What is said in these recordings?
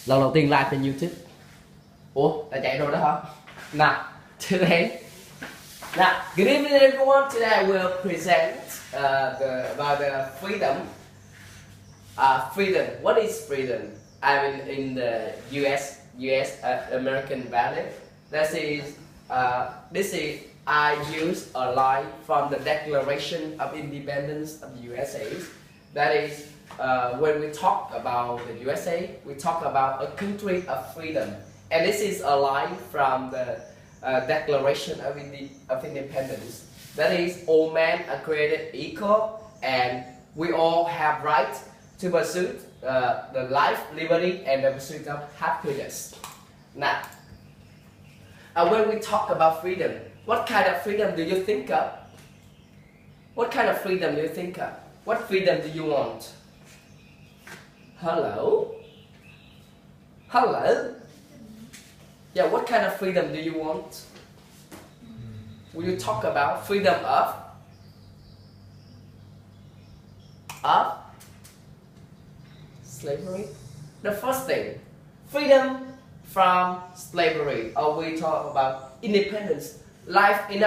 Lần đầu tiên live trên YouTube. Ủa, đã chạy rồi đó hả? Nào, today. Now, good evening everyone. Today I will present about the freedom. Freedom. What is freedom? I mean, in the US American value. This is I use a line from the Declaration of Independence of the USA. That is, when we talk about the USA, we talk about a country of freedom. And this is a line from the Declaration of Independence. That is, all men are created equal, and we all have right to pursue the life, liberty, and the pursuit of happiness. Now, when we talk about freedom, what kind of freedom do you think of? What kind of freedom do you think of? What freedom do you want? Hello? Hello? Yeah, what kind of freedom do you want? Will you talk about freedom of slavery? The first thing, freedom from slavery, or we talk about independence. Life in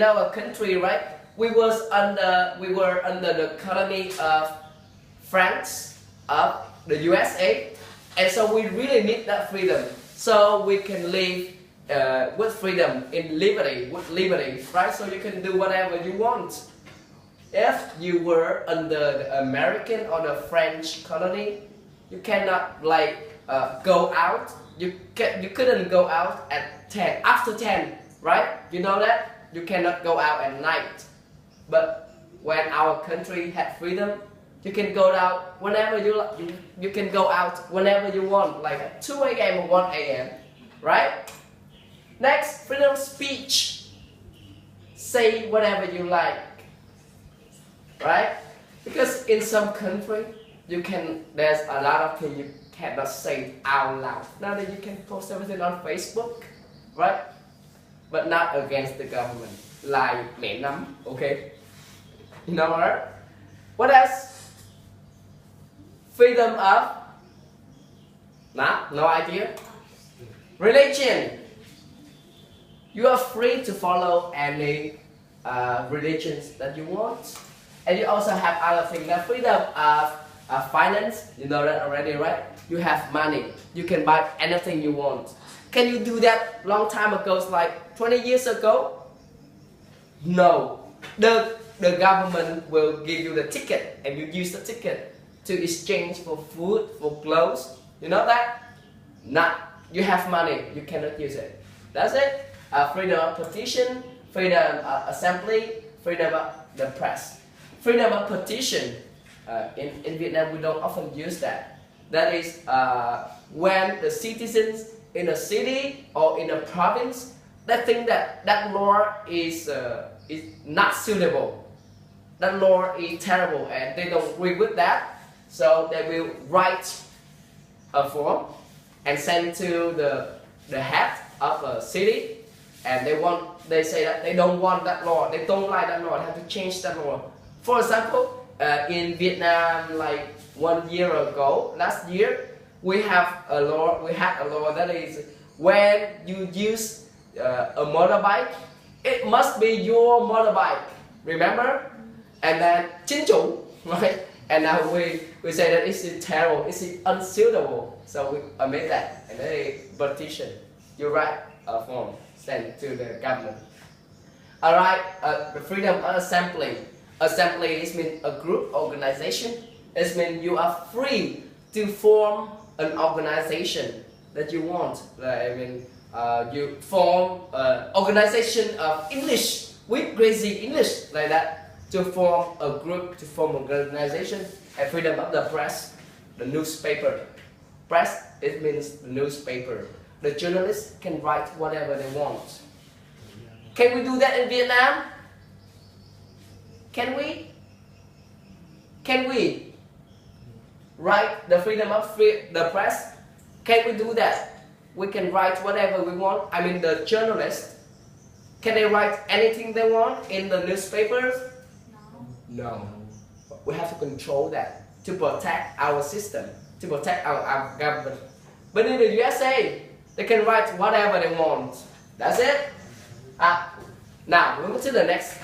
our country, right? We were under the colony of France, of the USA, and so we really need that freedom, so we can live with freedom, in liberty, with liberty, right? So you can do whatever you want. If you were under the American or the French colony, you cannot go out. You couldn't go out at 10, after 10, right? You know that? You cannot go out at night. But when our country had freedom, you can go out whenever you can go out whenever you want, like at 2 a.m. or 1 a.m., right? Next, freedom of speech. Say whatever you like, right? Because in some country, there's a lot of things you cannot say out loud. Now that you can post everything on Facebook, right? But not against the government, like mẹ nắm, okay? You know what? What else? Freedom of? No idea. Religion. You are free to follow any religions that you want, and you also have other things. The freedom of finance. You know that already, right? You have money. You can buy anything you want. Can you do that long time ago, like 20 years ago? No. The government will give you the ticket, and you use the ticket to exchange for food, for clothes. You know that? Nah. You have money, you cannot use it. That's it. Freedom of petition, freedom of assembly, freedom of the press. Freedom of petition. In Vietnam, we don't often use that. That is when the citizens in a city or in a province, they think that law is not suitable. That law is terrible, and they don't agree with that. So they will write a form and send to the head of a city, and they say that they don't want that law. They don't like that law. They have to change that law. For example, in Vietnam, like 1 year ago, last year, we had a law that is, when you use a motorbike, it must be your motorbike. Remember? And then chính chủ, right? And now we say that it's terrible, it's unsuitable. So we admit that, and then a petition. You write a form, send to the government. Alright, the freedom of assembly. Assembly is mean a group organization. It means you are free to form an organization that you want. You form an organization of English with crazy English, like that. To form a group, to form an organization. And freedom of the press, the newspaper. Press, it means the newspaper. The journalists can write whatever they want. Can we do that in Vietnam? Can we? Can we write the freedom of the press? Can we do that? We can write whatever we want. I mean, the journalists, can they write anything they want in the newspapers? No. We have to control that to protect our system, to protect our government. But in the USA, they can write whatever they want. That's it. Now, we move to the next.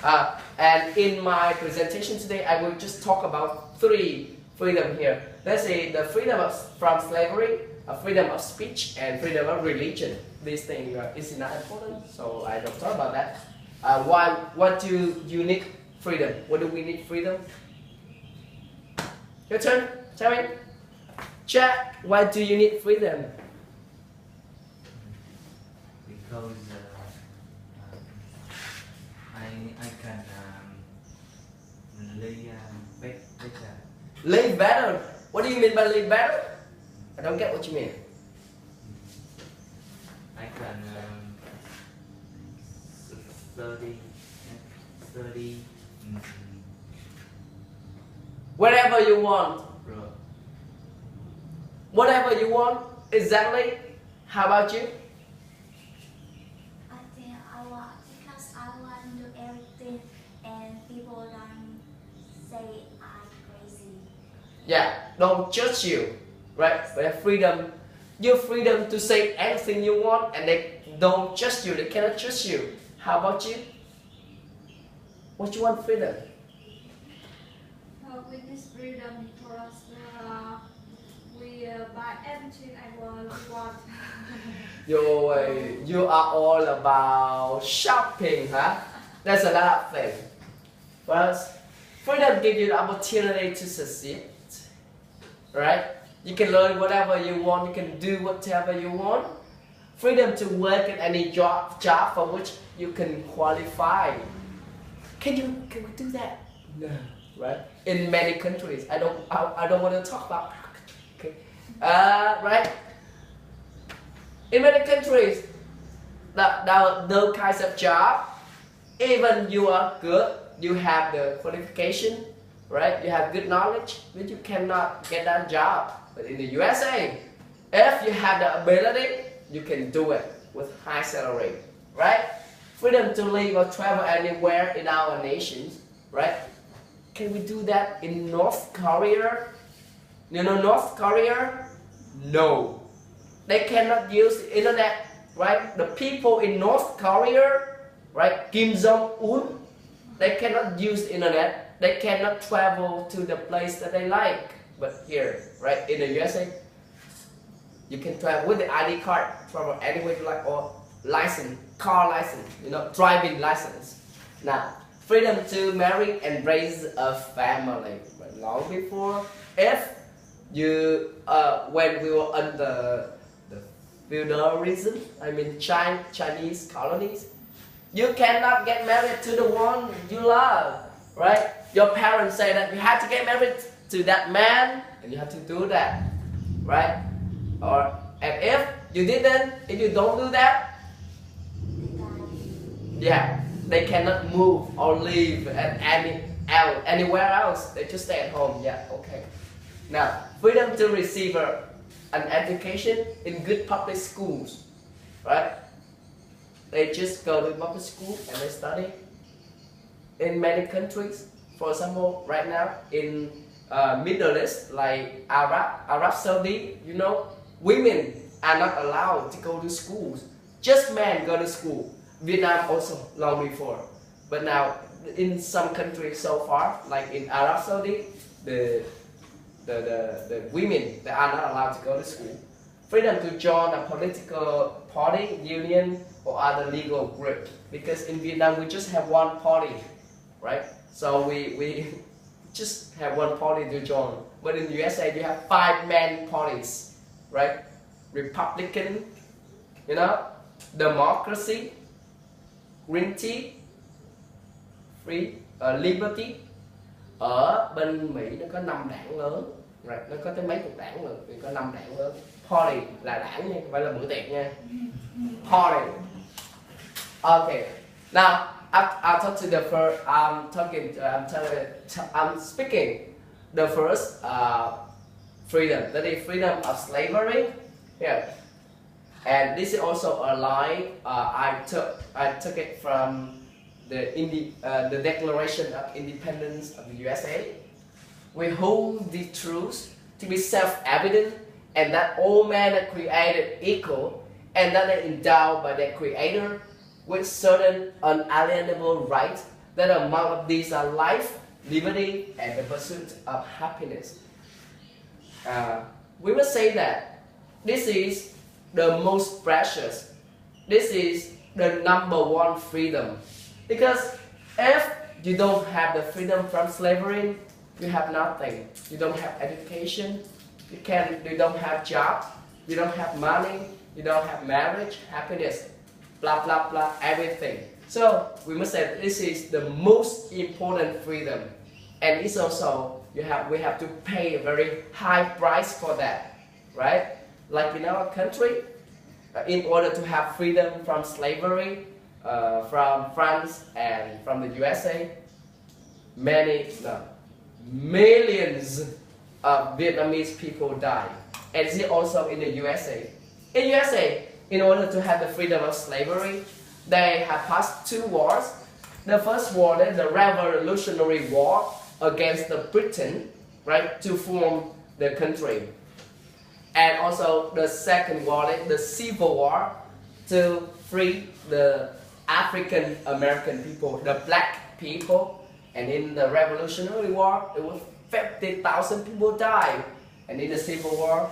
And in my presentation today, I will just talk about 3 freedom here. Let's say the freedom from slavery, freedom of speech, and freedom of religion. This thing is not important, so I don't talk about that. What do you need freedom? What do we need freedom? Your turn. Tell me. Chat. Why do you need freedom? Because I can live better. Live better. What do you mean by live better? I don't get what you mean. I can study Wherever you want. bro. Whatever you want. Exactly. How about you? I think I want because I want to do everything and people don't say I'm crazy. Yeah. Don't judge you. Right? But have freedom. You have freedom to say anything you want, and they don't judge you. They cannot judge you. How about you? What you want freedom? With this freedom for us, we buy everything I want. You are all about shopping, huh? That's a lot of things. First, freedom gives you the opportunity to succeed, right? You can learn whatever you want. You can do whatever you want. Freedom to work at any job for which you can qualify. Can we do that? No, right? In many countries, I don't want to talk about. Okay, right? In many countries, those kinds of job, even you are good, you have the qualification, right? You have good knowledge, but you cannot get that job. But in the USA, if you have the ability, you can do it with high salary, right? Freedom to live or travel anywhere in our nations, right? Can we do that in North Korea? You know North Korea? No. They cannot use the internet, right? The people in North Korea, right? Kim Jong-un, they cannot use the internet. They cannot travel to the place that they like. But here, right, in the USA, you can travel with the ID card, travel anywhere you like, or license, car license, driving license. Now, freedom to marry and raise a family. But long before, if you, when we were under the feudalism, I mean Chinese colonies, you cannot get married to the one you love, right? Your parents say that you have to get married to that man, and you have to do that, right? And if you didn't, if you don't do that, yeah, they cannot move or live at anywhere else. They just stay at home. Yeah, okay. Now, freedom to receive an education in good public schools, right? They just go to public school and they study. In many countries, for example, right now in Middle East, like Arab Saudi, women are not allowed to go to schools. Just men go to school. Vietnam also long before, but now in some countries so far, like in Arab Saudi, the women, they are not allowed to go to school. Freedom to join a political party, union, or other legal group, because in Vietnam we just have one party, right? So we just have one party to join. But in the USA you have 5 main parties, right? Republican, democracy, green tea, free, liberty. Ở bên Mỹ nó có 5 đảng lớn, right? Nó có tới mấy chục đảng rồi, thì có 5 đảng lớn. Party là đảng nha, không phải là bữa tiệc nha. Party. Okay. Now I'll talk to the first. I'm speaking the first freedom. That is freedom of slavery. Yeah. And this is also a line I took it from the Declaration of Independence of the USA. We hold the truth to be self-evident and that all men are created equal, and that they're endowed by their Creator with certain unalienable rights, that among of these are life, liberty, and the pursuit of happiness. We must say that this is the most precious, this is the number one freedom. Because if you don't have the freedom from slavery, you have nothing. You don't have education, you don't have job, you don't have money, you don't have marriage, happiness, blah blah blah, everything. So we must say that this is the most important freedom, and it's also we have to pay a very high price for that, right? Like in our country, in order to have freedom from slavery, from France and from the USA, millions of Vietnamese people died, and it's also in the USA. In USA, in order to have the freedom of slavery, they have passed two wars. The first war is the Revolutionary War against the Britain, right, to form the country. And also the second war is the Civil War to free the African American people, the black people. And in the Revolutionary War, it was 50,000 people died. And in the Civil War,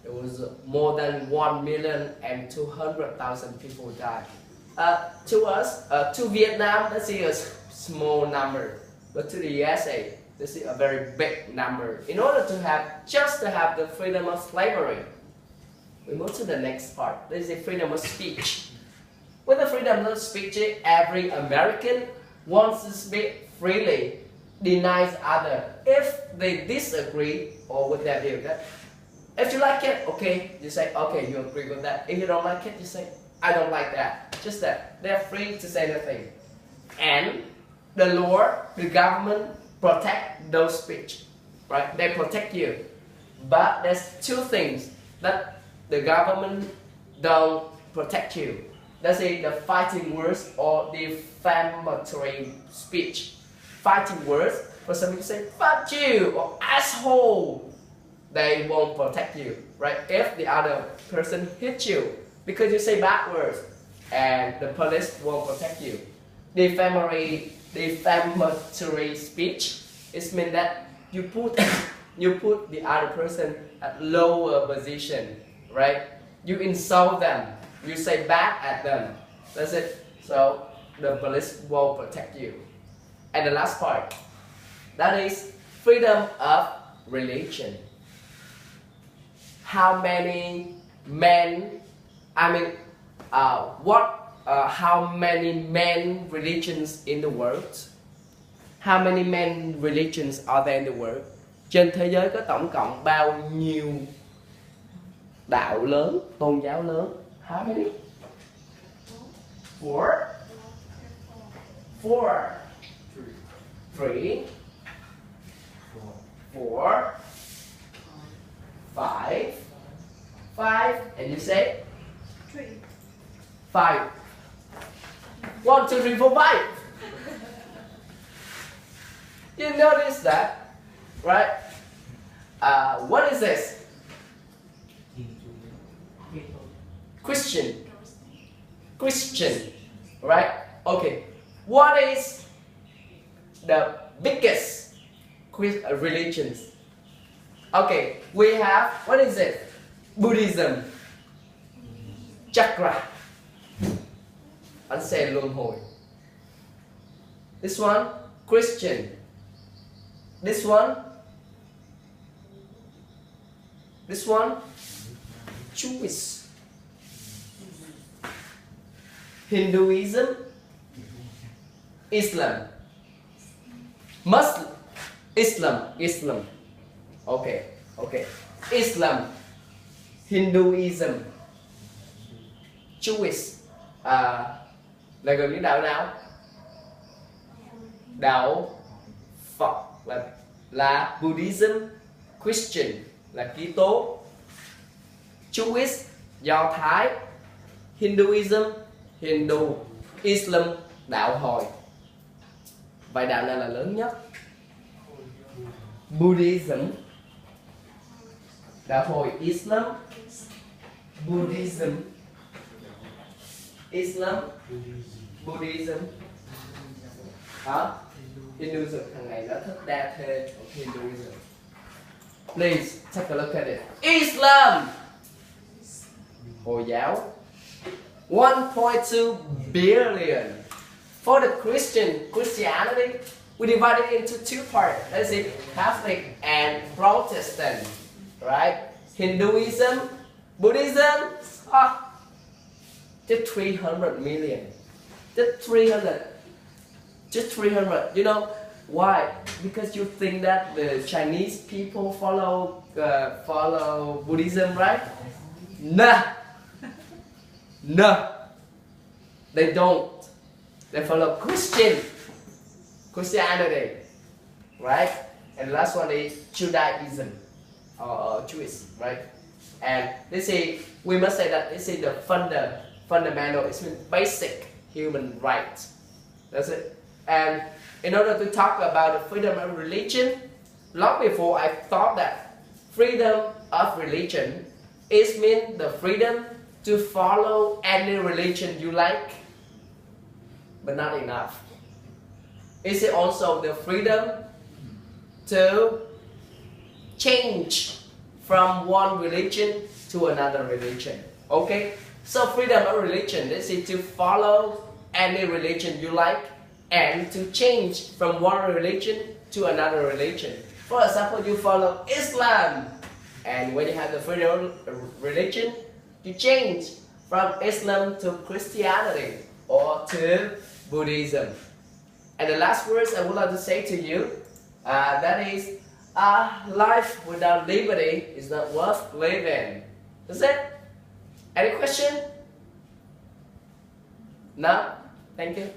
it was more than 1,200,000 people died. To us, to Vietnam, that's a small number, but to the USA, this is a very big number. In order to have the freedom of slavery, we move to the next part. This is the freedom of speech. With the freedom of speech, every American wants to speak freely, denies others if they disagree or with their view. If you like it, okay, you say, okay, you agree with that. If you don't like it, you say, I don't like that. Just that. They're free to say anything. And the law, the government protect those speech, right? They protect you. But there's two things that the government don't protect you. That's the fighting words or defamatory speech. Fighting words, for some people say, fuck you or asshole. They won't protect you, right? If the other person hits you because you say bad words, and the police won't protect you. Defamatory speech, it means that you put the other person at lower position, right? You insult them, you say bad at them. That's it. So the police won't protect you. And the last part, that is freedom of religion. How many men, how many men religions in the world? How many men religions are there in the world? Trên thế giới có tổng cộng bao nhiêu đạo lớn, tôn giáo lớn? How many? Four? Three? Four? Five? And you say? 3. 5. 1, 2, 3, 4, 5. You notice that, right? What is this? Christian, right? Okay. What is the biggest religions? Okay, we have, what is it? Buddhism, Chakra, Ấn Xe Luân Hồi. This one, Christian. This one, Jewish. Hinduism, Islam. Muslim, Islam. Okay. Islam, Hinduism, Jewish. Là gần như đạo nào? Đạo Phật là Buddhism, Christian là Kitô, Jewish Do Thái, Hinduism Hindu, Islam đạo Hồi. Vậy đạo nào là lớn nhất? Buddhism. Đạo hồi Islam, Buddhism, Islam, Buddhism, hả? Hinduism, thằng này nó thích đa thê of Hinduism. Please take a look at it. Islam, Hồi giáo, 1.2 billion. For the Christianity, we divide it into two parts. That's it, Catholic and Protestant, right? Hinduism, Buddhism, just 300 million. Just 300. Just 300. You know why? Because you think that the Chinese people follow Buddhism, right? No. No. They don't. They follow Christianity, right? And the last one is Judaism, or Jewish, right? And this is, we must say that this is the fundamental, it's basic human rights. That's it. And in order to talk about the freedom of religion, long before I thought that freedom of religion is mean the freedom to follow any religion you like, but not enough. Is it also the freedom to change from one religion to another religion? Okay, so freedom of religion, this is to follow any religion you like and to change from one religion to another religion. For example, you follow Islam, and when you have the freedom of religion, you change from Islam to Christianity or to Buddhism. And the last words I would like to say to you, that is, life without liberty is not worth living. That's it. Any question? No? Thank you.